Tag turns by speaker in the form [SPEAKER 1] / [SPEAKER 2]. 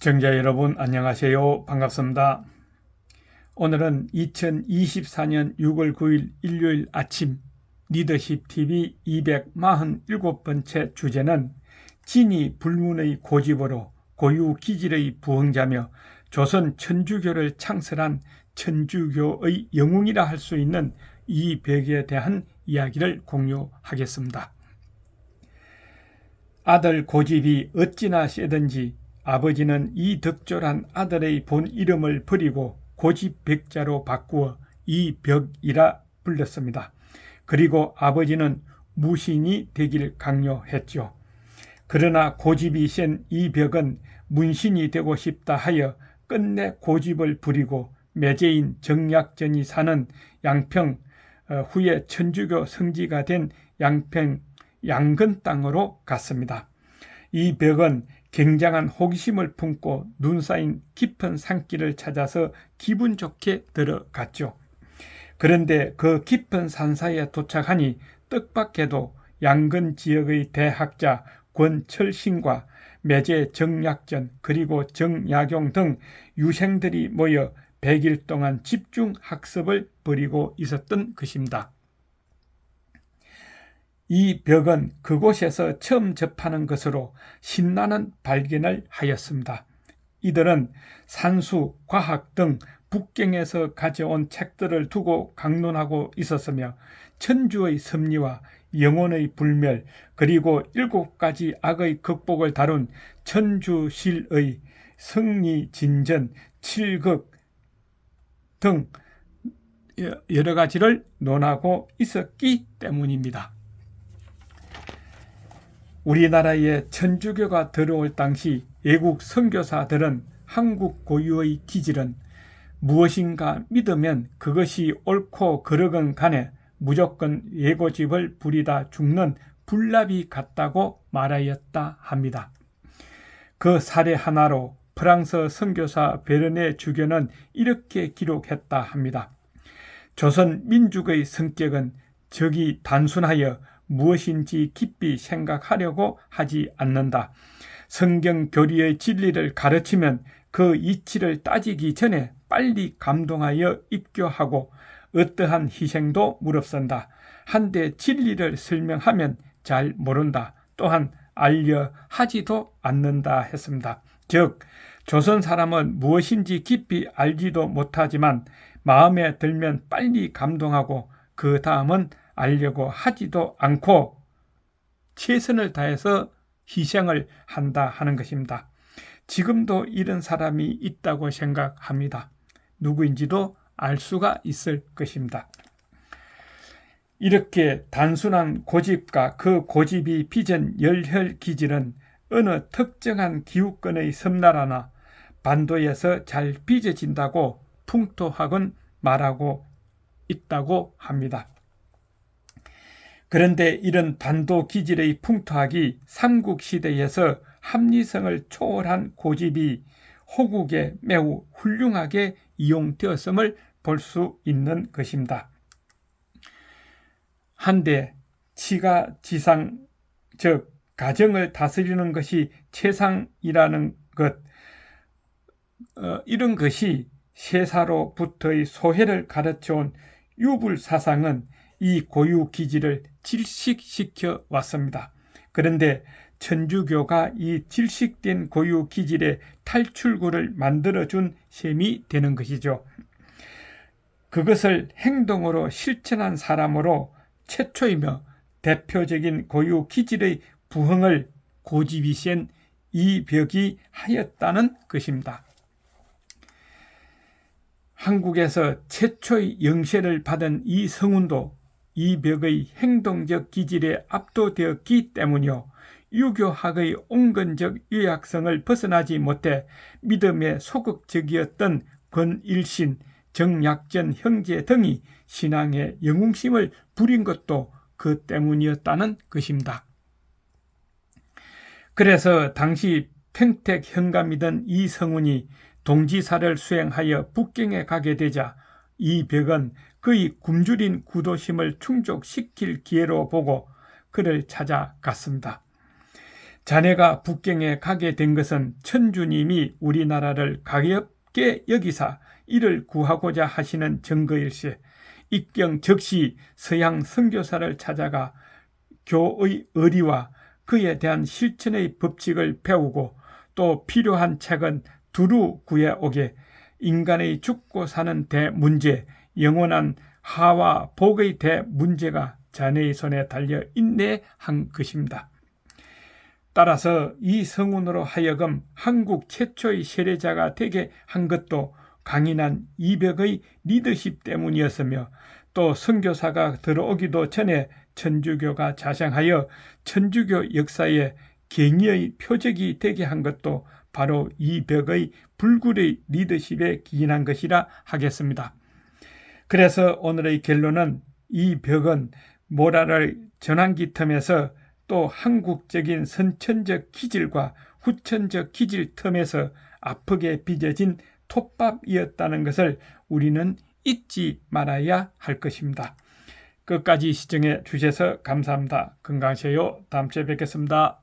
[SPEAKER 1] 시청자 여러분 안녕하세요. 반갑습니다. 오늘은 2024년 6월 9일 일요일 아침 리더십TV 247번째 주제는 진이 불문의 고집으로 고유기질의 부흥자며 조선 천주교를 창설한 천주교의 영웅이라 할 수 있는 이 벽에 대한 이야기를 공유하겠습니다. 아들 고집이 어찌나 세든지 아버지는 이 덕졸한 아들의 본 이름을 버리고 고집백자로 바꾸어 이벽이라 불렀습니다. 그리고 아버지는 무신이 되길 강요했죠. 그러나 고집이 센 이벽은 문신이 되고 싶다 하여 끝내 고집을 부리고 매제인 정약전이 사는 양평, 후에 천주교 성지가 된 양평 양근 땅으로 갔습니다. 이 벽은 굉장한 호기심을 품고 눈 쌓인 깊은 산길을 찾아서 기분 좋게 들어갔죠. 그런데 그 깊은 산사에 도착하니 뜻밖에도 양근 지역의 대학자 권철신과 매제 정약전 그리고 정약용 등 유생들이 모여 100일 동안 집중 학습을 벌이고 있었던 것입니다. 이 벽은 그곳에서 처음 접하는 것으로 신나는 발견을 하였습니다. 이들은 산수, 과학 등 북경에서 가져온 책들을 두고 강론하고 있었으며 천주의 섭리와 영혼의 불멸 그리고 7가지 악의 극복을 다룬 천주실의 성리진전, 칠극 등 여러 가지를 논하고 있었기 때문입니다. 우리나라에 천주교가 들어올 당시 외국 선교사들은 한국 고유의 기질은 무엇인가 믿으면 그것이 옳고 그르건 간에 무조건 예고집을 부리다 죽는 불납이 같다고 말하였다 합니다. 그 사례 하나로 프랑스 선교사 베르네 주교는 이렇게 기록했다 합니다. 조선 민족의 성격은 적이 단순하여 무엇인지 깊이 생각하려고 하지 않는다. 성경 교리의 진리를 가르치면 그 이치를 따지기 전에 빨리 감동하여 입교하고 어떠한 희생도 무릅쓴다. 한데 진리를 설명하면 잘 모른다. 또한 알려 하지도 않는다 했습니다. 즉 조선 사람은 무엇인지 깊이 알지도 못하지만 마음에 들면 빨리 감동하고 그 다음은 알려고 하지도 않고 최선을 다해서 희생을 한다 하는 것입니다. 지금도 이런 사람이 있다고 생각합니다. 누구인지도 알 수가 있을 것입니다. 이렇게 단순한 고집과 그 고집이 빚은 열혈 기질은 어느 특정한 기후권의 섬나라나 반도에서 잘 빚어진다고 풍토학은 말하고 있다고 합니다. 그런데 이런 반도 기질의 풍토학이 삼국시대에서 합리성을 초월한 고집이 호국에 매우 훌륭하게 이용되었음을 볼 수 있는 것입니다. 한데 치가지상 즉 가정을 다스리는 것이 최상이라는 것 이런 것이 세사로부터의 소해를 가르쳐온 유불사상은 이 고유 기질을 질식시켜 왔습니다. 그런데 천주교가 이 질식된 고유 기질의 탈출구를 만들어준 셈이 되는 것이죠. 그것을 행동으로 실천한 사람으로 최초이며 대표적인 고유 기질의 부흥을 고집이 센 이벽이 하였다는 것입니다. 한국에서 최초의 영세를 받은 이 성운도 이 벽의 행동적 기질에 압도되었기 때문이요. 유교학의 온건적 유약성을 벗어나지 못해 믿음에 소극적이었던 권일신, 정약전 형제 등이 신앙의 영웅심을 부린 것도 그 때문이었다는 것입니다. 그래서 당시 평택 현감이던 이 성운이 동지사를 수행하여 북경에 가게 되자 이 벽은 그의 굶주린 구도심을 충족시킬 기회로 보고 그를 찾아갔습니다. 자네가 북경에 가게 된 것은 천주님이 우리나라를 가볍게 여기사 이를 구하고자 하시는 증거일세. 입경 즉시 서양 선교사를 찾아가 교의 의리와 그에 대한 실천의 법칙을 배우고 또 필요한 책은 두루 구해오게 인간의 죽고 사는 대문제, 영원한 하와 복의 대문제가 자네의 손에 달려 있네 한 것입니다. 따라서 이 성운으로 하여금 한국 최초의 세례자가 되게 한 것도 강인한 이벽의 리더십 때문이었으며 또 선교사가 들어오기도 전에 천주교가 자생하여 천주교 역사의 경의의 표적이 되게 한 것도 바로 이 벽의 불굴의 리더십에 기인한 것이라 하겠습니다. 그래서 오늘의 결론은 이 벽은 모라를 전환기 틈에서 또 한국적인 선천적 기질과 후천적 기질 틈에서 아프게 빚어진 톱밥이었다는 것을 우리는 잊지 말아야 할 것입니다. 끝까지 시청해 주셔서 감사합니다. 건강하세요. 다음 주에 뵙겠습니다.